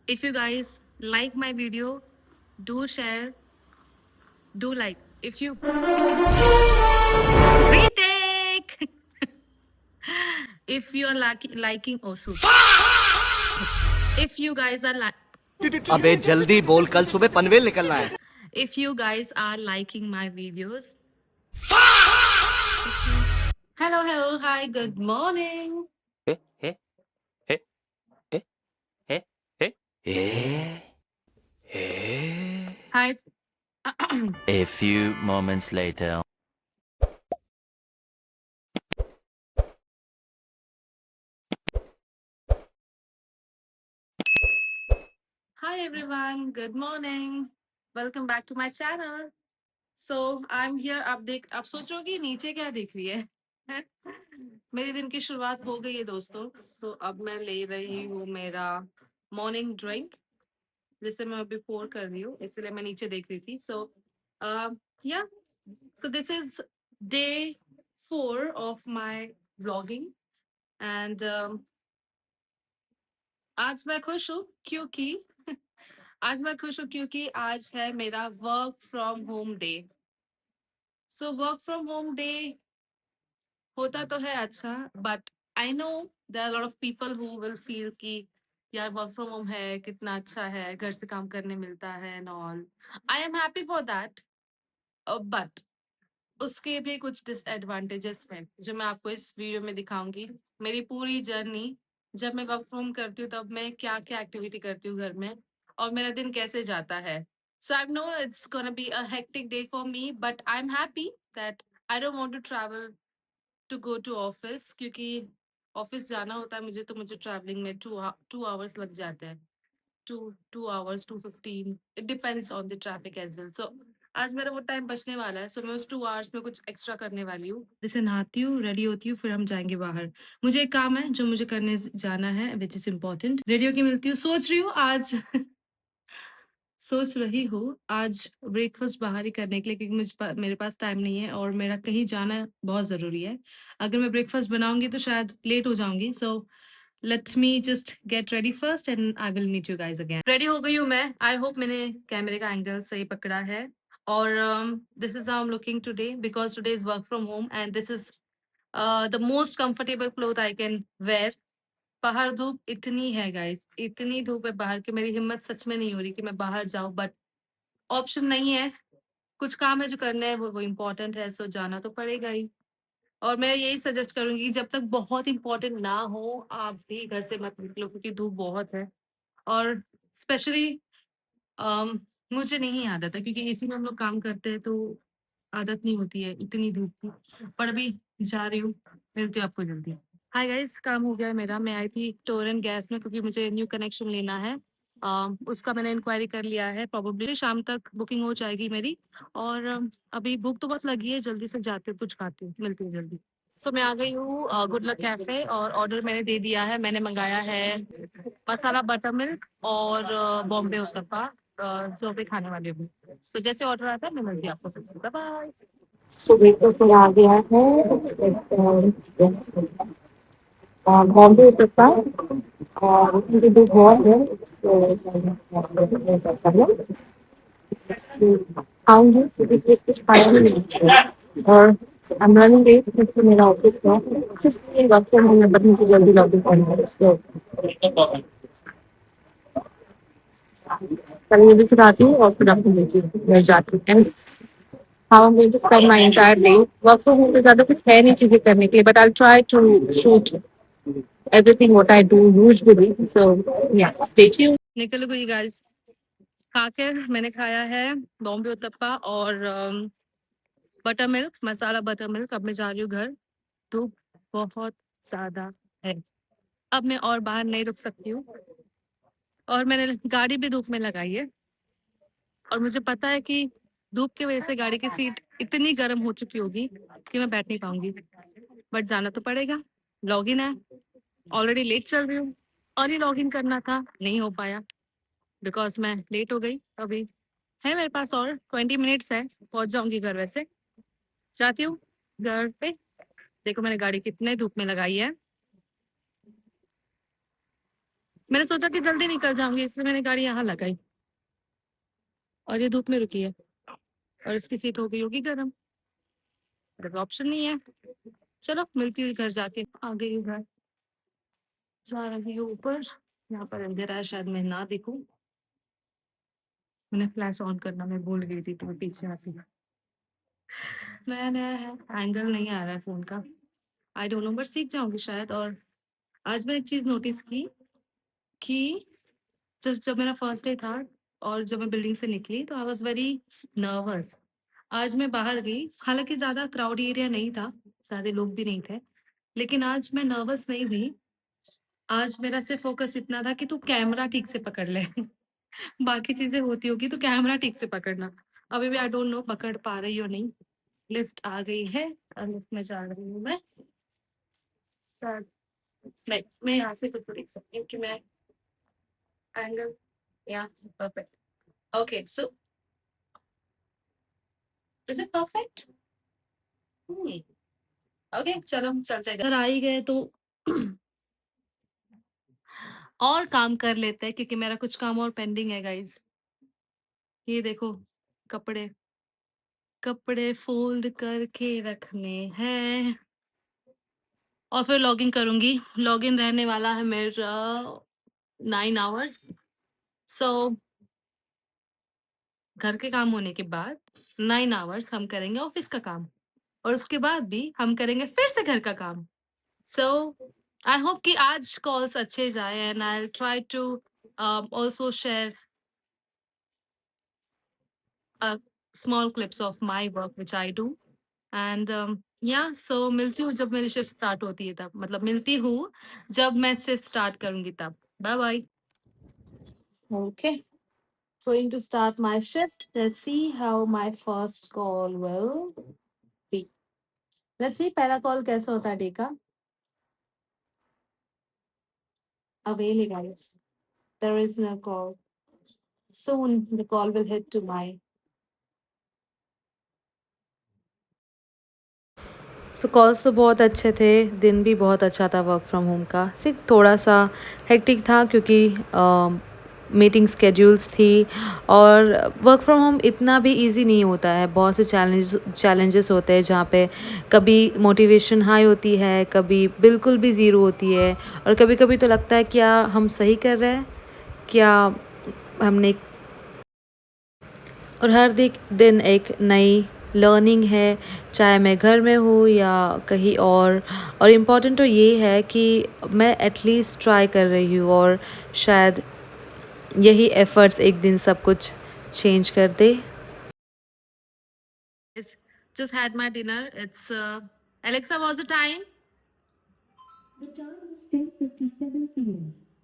If you guys like my video, do share, do like. If you retake, if you are liking, oh shoot. If you guys are अबे जल्दी बोल, कल सुबह पनवेल निकलना है। if you guys are liking my videos, hello, hi, good morning. Hi. A few moments later. Hi everyone, good morning. Welcome back to my channel. So I'm here. आप सोच रहे हो कि नीचे क्या दिख रही है? मेरे दिन की शुरुआत हो गई है दोस्तों. So अब मैं ले रही हूँ मेरा मॉर्निंग ड्रिंक, जिसे मैं अभी पोर कर रही हूँ, इसलिए मैं नीचे देख रही थी. So yeah, so this is day 4 of my vlogging and आज मैं खुश हूँ क्योंकि आज है मेरा work from home day. So work from home day होता तो है अच्छा, but I know there are lot of people who will feel कि यार वर्क फ्रॉम होम है कितना अच्छा है, घर से काम करने मिलता है and all. I am happy for that, but उसके भी कुछ डिसएडवांटेजेस हैं जो मैं आपको इस वीडियो में दिखाऊंगी. मेरी पूरी जर्नी, जब मैं वर्क फ्रॉम करती हूँ तब मैं क्या क्या एक्टिविटी करती हूँ घर में और मेरा दिन कैसे जाता है. So I know it's gonna be a hectic day for me, but I am happy that I don't want to travel to go to office, क्योंकि ऑफिस जाना होता है मुझे ट्रैवलिंग में 2 आवर्स लग जाते हैं. 2 hours 2:15, it depends on the traffic as well. So आज मेरा वो टाइम बचने वाला है. सो मैं उस 2 आवर्स में कुछ एक्स्ट्रा करने वाली हूँ, जैसे नहाती हूँ, रेडी होती हूँ, फिर हम जाएंगे बाहर. मुझे एक काम है जो मुझे करने जाना है, विच इज इम्पोर्टेंट. रेडी होके मिलती हूँ. सोच रही हूँ आज सोच रही हूँ आज ब्रेकफास्ट बाहर ही करने के लिए, क्योंकि मेरे पास टाइम नहीं है और मेरा कहीं जाना बहुत ज़रूरी है. अगर मैं ब्रेकफास्ट बनाऊँगी तो शायद लेट हो जाऊँगी. So let me just get ready first and I will meet you guys again. Ready हो गई हूँ मैं. आई होप मैंने कैमरे का एंगल सही पकड़ा है. और this is how I am looking today, because today is work from home and this is the most comfortable cloth I can wear. बाहर धूप इतनी है गाइस, इतनी धूप है बाहर की मेरी हिम्मत सच में नहीं हो रही कि मैं बाहर जाऊँ, बट ऑप्शन नहीं है. कुछ काम है जो करने हैं, वो इम्पोर्टेंट है, सो जाना तो पड़ेगा ही. और मैं यही सजेस्ट करूँगी कि जब तक बहुत इम्पोर्टेंट ना हो, आप भी घर से मत निकलो, क्योंकि धूप बहुत है. और स्पेशली अम, मुझे नहीं आदत है, क्योंकि एसी में हम लोग काम करते हैं, तो आदत नहीं होती है इतनी धूप की. पर अभी जा रही हूँ, मिलती हूँ आपको जल्दी. हाय गाइस, काम हो गया है मेरा. मैं आई थी टोरेंट गैस में, क्योंकि मुझे न्यू कनेक्शन लेना है. उसका मैंने इंक्वायरी कर लिया है. प्रोबेबली शाम तक बुकिंग हो जाएगी मेरी. और अभी भूख तो बहुत लगी है, जल्दी से जाती हूँ, कुछ खाती हूँ, मिलती हूँ जल्दी. सो मैं आ गई हूँ गुड लक कैफे और ऑर्डर मैंने दे दिया है. मैंने मंगाया है मसाला बटर मिल्क और बॉम्बे उत्तपा, जो भी खाने वाली हूँ. सो जैसे ऑर्डर आता है मैं मिलती हूँ आपको. Bye bye. सो ब्रेकफास्ट मेरा आ गया है. बॉम्बे उत्तपा और मुझे दूध बहुत है, इससे खाऊंगी. इसलिए कुछ खाया भी नहीं है. और आई एम रनिंग लेट क्योंकि मेरा ऑफिस में वर्क फ्रॉम होम है, बट मुझे जल्दी लॉगिन करना है. सो कल जल्दी से आती हूँ और फिर आपको मिलती हूँ, मैं जाती हूँ. How I am going to spend my entire day. Work from home पे ज्यादा कुछ है नहीं चीजें करने के लिए, but I try to shoot everything what I do usually. So yeah, stay tuned. निकल गई गाइस. खाकर मैंने खाया है बॉम्बे उत्तपा और बटर मिल्क, मसाला बटर मिल्क. अब मैं जा रही हूँ घर. धूप बहुत ज्यादा है, अब मैं और बाहर नहीं रुक सकती हूँ. और मैंने गाड़ी भी धूप में लगाई है, और मुझे पता है कि धूप की वजह से गाड़ी की सीट इतनी गर्म हो चुकी होगी कि मैं बैठ नहीं पाऊंगी, बट जाना तो पड़ेगा. लॉगिन है, ऑलरेडी लेट चल रही हूँ. और ही लॉगिन करना था, नहीं हो पाया बिकॉज मैं लेट हो गई. अभी है मेरे पास और 20 मिनट्स है, पहुंच जाऊंगी घर. वैसे जाती हूँ घर पे. देखो मैंने गाड़ी कितने धूप में लगाई है. मैंने सोचा कि जल्दी निकल जाऊंगी, इसलिए मैंने गाड़ी यहाँ लगाई और ये धूप में रुकी है और इसकी सीट हो गई होगी गर्म। ऑप्शन नहीं है। चलो मिलती हुई घर जाके। आ गई हूँ घर, जा रही हूँ ऊपर। यहाँ पर अंधेरा है, शायद मैं ना दिखूं। मैंने फ्लैश ऑन करना मैं भूल गई थी, तो मैं पीछे आती। नया नया है, एंगल नहीं आ रहा है फोन का। आई डोंट नो, बट सीख जाऊंगी शायद। और आज मैंने एक चीज नोटिस की कि जब जब मेरा फर्स्ट डे था और जब मैं बिल्डिंग से निकली तो आई वाज वेरी नर्वस। आज मैं बाहर गई, हालांकि ज्यादा क्राउड एरिया नहीं था, ज्यादा लोग भी नहीं थे, लेकिन आज मैं नर्वस नहीं हुई। आज मेरा सिर्फ फोकस इतना था कि तू कैमरा ठीक से पकड़ ले। बाकी चीजें होती होगी, तो कैमरा ठीक से पकड़ना। अभी भी आई डोंट नो पकड़ पा रही हो नहीं। लिफ्ट आ गई है और लिफ्ट में जा रही हूँ मैं। शायद- नहीं, मैं यहाँ से कुछ देख सकती हूँ कि मैं एंगल, या perfect. Okay, so is it perfect? Okay, चलो हम चलते हैं। घर आ ही गए तो और काम कर लेते हैं, क्योंकि मेरा कुछ काम और पेंडिंग है गाइस। ये देखो, कपड़े कपड़े फोल्ड करके रखने हैं और फिर लॉगिन करूंगी। लॉगिन रहने वाला है मेरा 9 आवर्स। सो घर के काम होने के बाद 9 आवर्स हम करेंगे ऑफिस का काम, और उसके बाद भी हम करेंगे फिर से घर का काम। सो आई होप कि आज कॉल्स अच्छे जाए, and I try to also share small clips of my work which I do. And या सो मिलती हूँ जब मेरी शिफ्ट स्टार्ट होती है, तब मतलब मिलती हूँ जब मैं शिफ्ट स्टार्ट करूंगी तब। Bye bye. Okay, going to start my shift. Let's see how my first call will be. Let's see पहला कॉल कैसा होता है डे का। Avail guys, there is no call. Soon the call will hit to my. So calls तो बहुत अच्छे थे, दिन भी बहुत अच्छा था वर्क फ्रॉम होम का। सिर्फ थोड़ा सा हेक्टिक था क्योंकि मीटिंग स्केड्यूल्स थी, और वर्क फ्रॉम होम इतना भी इजी नहीं होता है। बहुत से चैलेंजेस होते हैं जहाँ पे कभी मोटिवेशन हाई होती है, कभी बिल्कुल भी ज़ीरो होती है, और कभी कभी तो लगता है क्या हम सही कर रहे हैं, क्या हमने। और हर दिन एक नई लर्निंग है, चाहे मैं घर में हूँ या कहीं और इम्पॉर्टेंट तो ये है कि मैं एटलीस्ट ट्राई कर रही हूँ, और शायद यही एफर्ट्स एक दिन सब कुछ चेंज कर दे। Just had my dinner. It's Alexa, what's the time? The time is 10:57 p.m.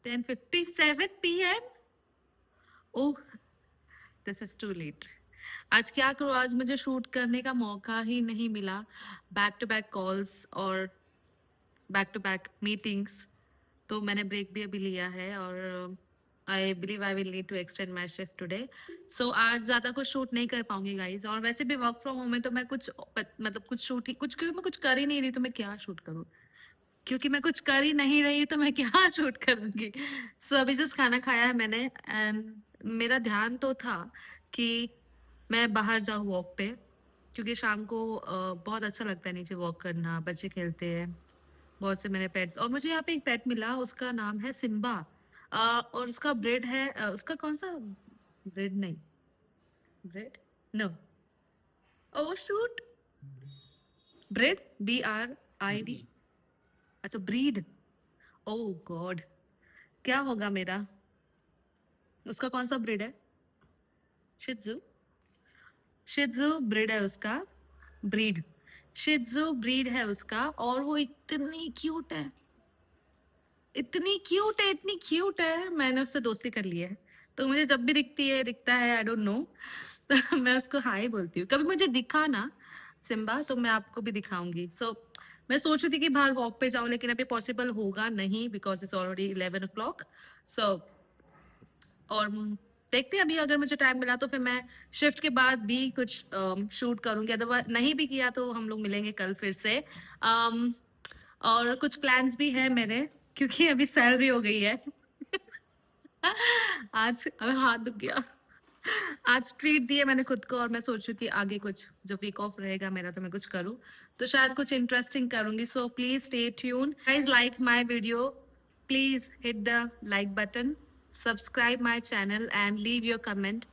10:57 p.m. Oh, this is too late. आज क्या करूँ, आज मुझे शूट करने का मौका ही नहीं मिला। बैक टू बैक कॉल्स और बैक टू बैक मीटिंग्स, तो मैंने ब्रेक भी अभी लिया है, और I believe I will need to extend my shift today. So आज ज़्यादा कुछ शूट नहीं कर पाऊंगी गाइज, और वैसे भी वर्क फ्रॉम होम है तो मैं कुछ मतलब कुछ शूट ही कुछ, क्योंकि मैं कुछ कर ही नहीं रही तो मैं क्या शूट करूँ। क्योंकि मैं कुछ कर ही नहीं रही तो मैं क्या शूट करूंगी। सो अभी जस्ट खाना खाया है मैंने, एंड मेरा ध्यान तो था कि मैं बाहर जाऊँ वॉक पे, क्योंकि शाम को बहुत अच्छा लगता है नीचे वॉक करना, बच्चे खेलते हैं, बहुत से मेरे पेट्स। और मुझे यहाँ पे एक पेट मिला, उसका नाम है सिम्बा। और उसका ब्रेड है, उसका कौन सा ब्रेड, नहीं ब्रेड, नो, ओ शूट, ब्रेड, BRID, अच्छा ब्रीड, ओ गॉड, क्या होगा मेरा, उसका कौन सा ब्रीड है? शित्जू, शित्जू ब्रीड है उसका, ब्रीड, शित्जू ब्रीड है उसका, और वो इतनी क्यूट है, इतनी क्यूट है, इतनी क्यूट है, मैंने उससे दोस्ती कर ली है। तो मुझे जब भी दिखता है, आई डोंट नो, तो मैं उसको हाय बोलती हूँ। कभी मुझे दिखा ना सिम्बा तो मैं आपको भी दिखाऊंगी। सो मैं सोच रही थी कि बाहर वॉक पे जाऊं, लेकिन अभी पॉसिबल होगा नहीं, बिकॉज इट्स ऑलरेडी 11 o'clock। सो और देखते हैं, अभी अगर मुझे टाइम मिला तो फिर मैं शिफ्ट के बाद भी कुछ शूट करूंगी, अदरवाइज नहीं भी किया तो हम लोग मिलेंगे कल फिर से। और कुछ प्लान्स भी है मेरे, क्योंकि अभी सैलरी हो गई है। आज हाथ दुख गया। आज ट्रीट दिए मैंने खुद को और मैं सोच रही थी आगे कुछ जब वीक ऑफ रहेगा मेरा तो मैं कुछ करूँ तो शायद कुछ इंटरेस्टिंग करूंगी। So please stay tune guys, like my video, please hit the like button, subscribe my channel and leave your comment.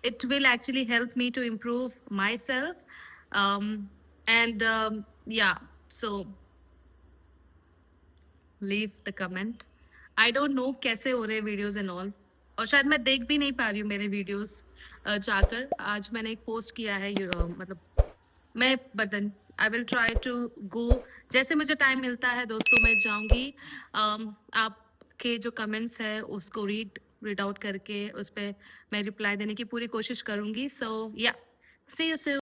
It will actually help me to improve myself. And yeah, so leave the comment. I don't know कैसे हो रहे videos and all, और शायद मैं देख भी नहीं पा रही हूँ मेरे वीडियोस जाकर। आज मैंने एक पोस्ट किया है मतलब मैं बटन I will try to go, जैसे मुझे टाइम मिलता है दोस्तों मैं जाऊंगी। आपके जो कमेंट्स है उसको रीड आउट करके उस पर मैं रिप्लाई देने की पूरी कोशिश करूंगी। सो या, सी यू सून।